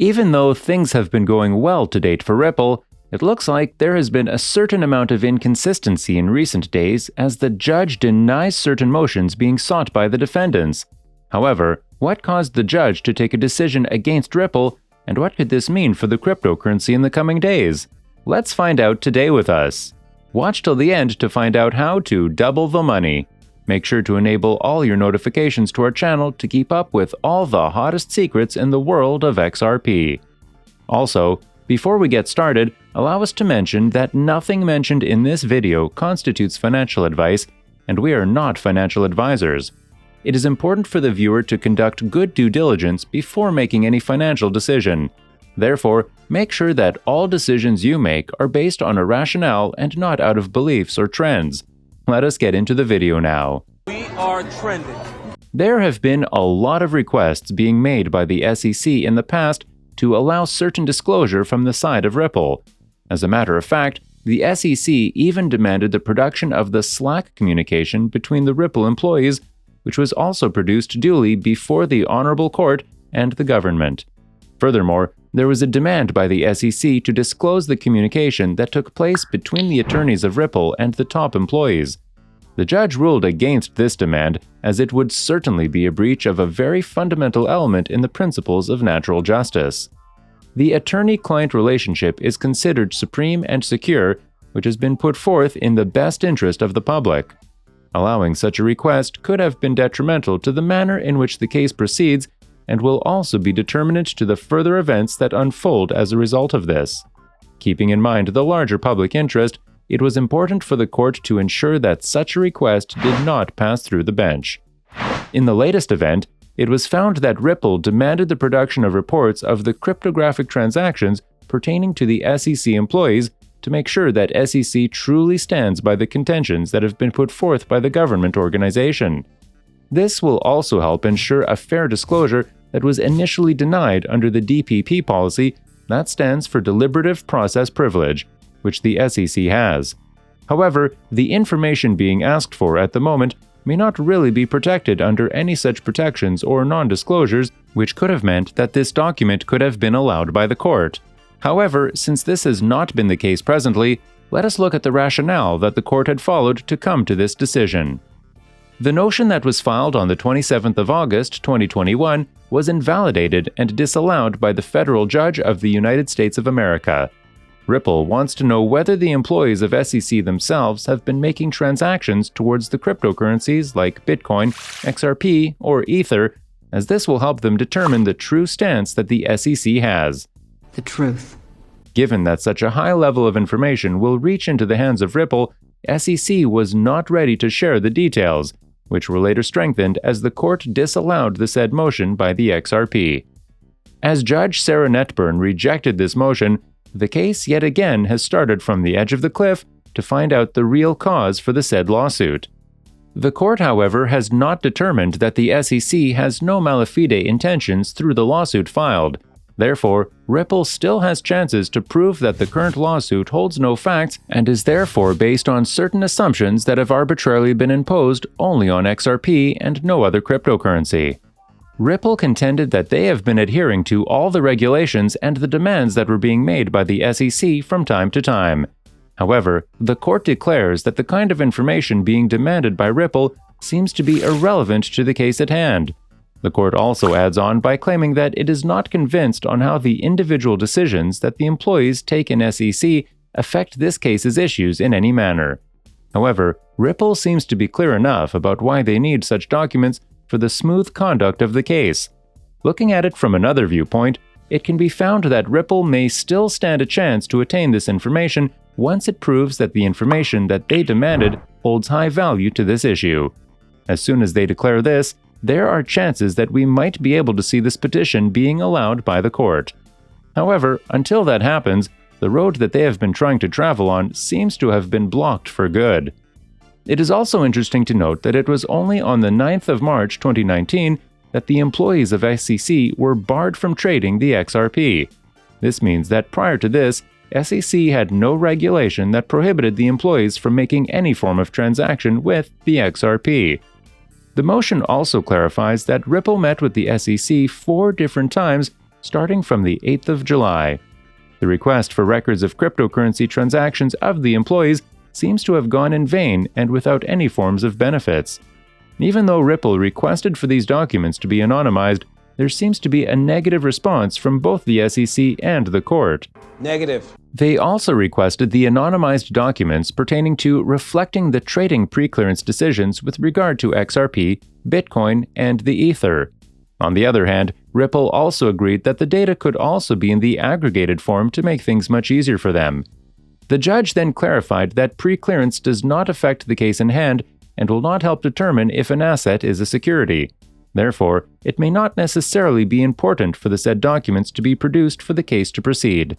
Even though things have been going well to date for Ripple, it looks like there has been a certain amount of inconsistency in recent days as the judge denies certain motions being sought by the defendants. However, what caused the judge to take a decision against Ripple, and what could this mean for the cryptocurrency in the coming days? Let's find out today with us. Watch till the end to find out how to double the money. Make sure to enable all your notifications to our channel to keep up with all the hottest secrets in the world of XRP. Also, before we get started, allow us to mention that nothing mentioned in this video constitutes financial advice, and we are not financial advisors. It is important for the viewer to conduct good due diligence before making any financial decision. Therefore, make sure that all decisions you make are based on a rationale and not out of beliefs or trends. Let us get into the video now. We are trending. There have been a lot of requests being made by the SEC in the past to allow certain disclosure from the side of Ripple. As a matter of fact, the SEC even demanded the production of the Slack communication between the Ripple employees, which was also produced duly before the Honorable Court and the government. Furthermore, there was a demand by the SEC to disclose the communication that took place between the attorneys of Ripple and the top employees. The judge ruled against this demand, as it would certainly be a breach of a very fundamental element in the principles of natural justice. The attorney-client relationship is considered supreme and secure, which has been put forth in the best interest of the public. Allowing such a request could have been detrimental to the manner in which the case proceeds and will also be determinant to the further events that unfold as a result of this. Keeping in mind the larger public interest, it was important for the court to ensure that such a request did not pass through the bench. In the latest event, it was found that Ripple demanded the production of reports of the cryptographic transactions pertaining to the SEC employees to make sure that SEC truly stands by the contentions that have been put forth by the government organization. This will also help ensure a fair disclosure that was initially denied under the DPP policy that stands for Deliberative Process Privilege, which the SEC has. However, the information being asked for at the moment may not really be protected under any such protections or non-disclosures, which could have meant that this document could have been allowed by the court. However, since this has not been the case presently, let us look at the rationale that the court had followed to come to this decision. The notion that was filed on the 27th of August, 2021, was invalidated and disallowed by the federal judge of the United States of America. Ripple wants to know whether the employees of SEC themselves have been making transactions towards the cryptocurrencies like Bitcoin, XRP, or Ether, as this will help them determine the true stance that the SEC has. The truth. Given that such a high level of information will reach into the hands of Ripple, SEC was not ready to share the details, which were later strengthened as the court disallowed the said motion by the XRP. As Judge Sarah Netburn rejected this motion, the case yet again has started from the edge of the cliff to find out the real cause for the said lawsuit. The court, however, has not determined that the SEC has no malafide intentions through the lawsuit filed. Therefore, Ripple still has chances to prove that the current lawsuit holds no facts and is therefore based on certain assumptions that have arbitrarily been imposed only on XRP and no other cryptocurrency. Ripple contended that they have been adhering to all the regulations and the demands that were being made by the SEC from time to time. However, the court declares that the kind of information being demanded by Ripple seems to be irrelevant to the case at hand. The court also adds on by claiming that it is not convinced on how the individual decisions that the employees take in SEC affect this case's issues in any manner. However, Ripple seems to be clear enough about why they need such documents for the smooth conduct of the case. Looking at it from another viewpoint, it can be found that Ripple may still stand a chance to attain this information once it proves that the information that they demanded holds high value to this issue. As soon as they declare this, there are chances that we might be able to see this petition being allowed by the court. However, until that happens, the road that they have been trying to travel on seems to have been blocked for good. It is also interesting to note that it was only on the 9th of March 2019 that the employees of SEC were barred from trading the XRP. This means that prior to this, SEC had no regulation that prohibited the employees from making any form of transaction with the XRP. The motion also clarifies that Ripple met with the SEC 4 different times starting from the 8th of July. The request for records of cryptocurrency transactions of the employees seems to have gone in vain and without any forms of benefits. Even though Ripple requested for these documents to be anonymized, there seems to be a negative response from both the SEC and the court. Negative. They also requested the anonymized documents pertaining to reflecting the trading preclearance decisions with regard to XRP, Bitcoin, and the Ether. On the other hand, Ripple also agreed that the data could also be in the aggregated form to make things much easier for them. The judge then clarified that preclearance does not affect the case in hand and will not help determine if an asset is a security. Therefore, it may not necessarily be important for the said documents to be produced for the case to proceed.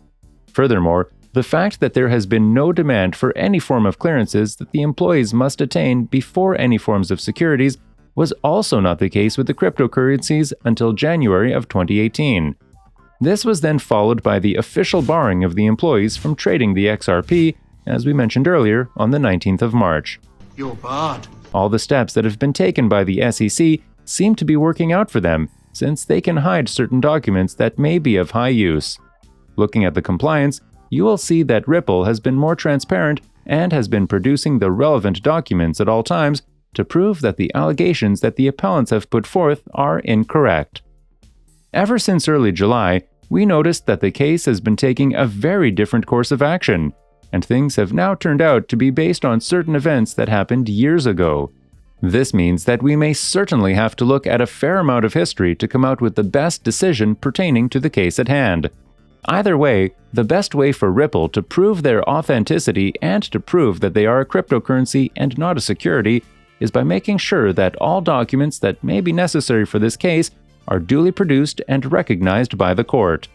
Furthermore, the fact that there has been no demand for any form of clearances that the employees must attain before any forms of securities was also not the case with the cryptocurrencies until January of 2018. This was then followed by the official barring of the employees from trading the XRP, as we mentioned earlier, on the 19th of March. You're barred. All the steps that have been taken by the SEC seem to be working out for them, since they can hide certain documents that may be of high use. Looking at the compliance, you will see that Ripple has been more transparent and has been producing the relevant documents at all times to prove that the allegations that the appellants have put forth are incorrect. Ever since early July, we noticed that the case has been taking a very different course of action, and things have now turned out to be based on certain events that happened years ago. This means that we may certainly have to look at a fair amount of history to come out with the best decision pertaining to the case at hand. Either way, the best way for Ripple to prove their authenticity and to prove that they are a cryptocurrency and not a security is by making sure that all documents that may be necessary for this case are duly produced and recognized by the court.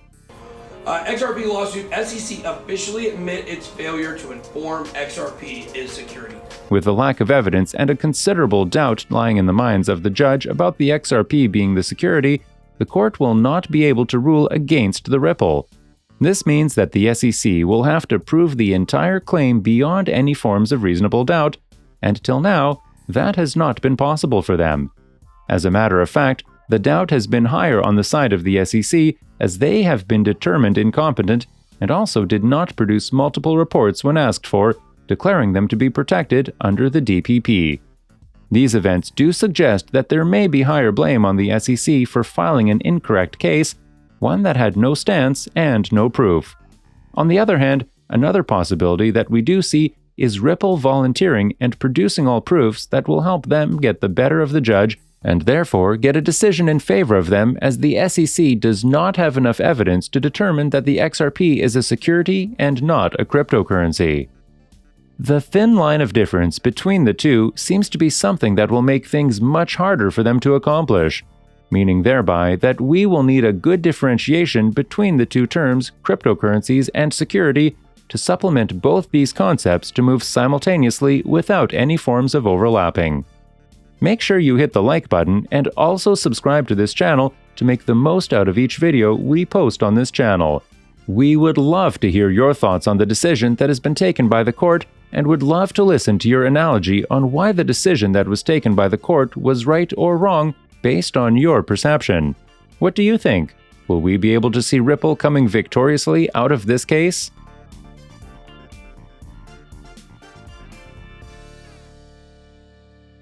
XRP lawsuit, SEC officially admit its failure to inform XRP is security. With the lack of evidence and a considerable doubt lying in the minds of the judge about the XRP being the security, the court will not be able to rule against the Ripple. This means that the SEC will have to prove the entire claim beyond any forms of reasonable doubt, and till now, that has not been possible for them. As a matter of fact, the doubt has been higher on the side of the SEC, as they have been determined incompetent and also did not produce multiple reports when asked for, declaring them to be protected under the DPP. These events do suggest that there may be higher blame on the SEC for filing an incorrect case, one that had no stance and no proof. On the other hand, another possibility that we do see is Ripple volunteering and producing all proofs that will help them get the better of the judge and therefore get a decision in favor of them, as the SEC does not have enough evidence to determine that the XRP is a security and not a cryptocurrency. The thin line of difference between the two seems to be something that will make things much harder for them to accomplish, meaning thereby that we will need a good differentiation between the two terms, cryptocurrencies and security, to supplement both these concepts to move simultaneously without any forms of overlapping. Make sure you hit the like button and also subscribe to this channel to make the most out of each video we post on this channel. We would love to hear your thoughts on the decision that has been taken by the court and would love to listen to your analogy on why the decision that was taken by the court was right or wrong based on your perception. What do you think? Will we be able to see Ripple coming victoriously out of this case?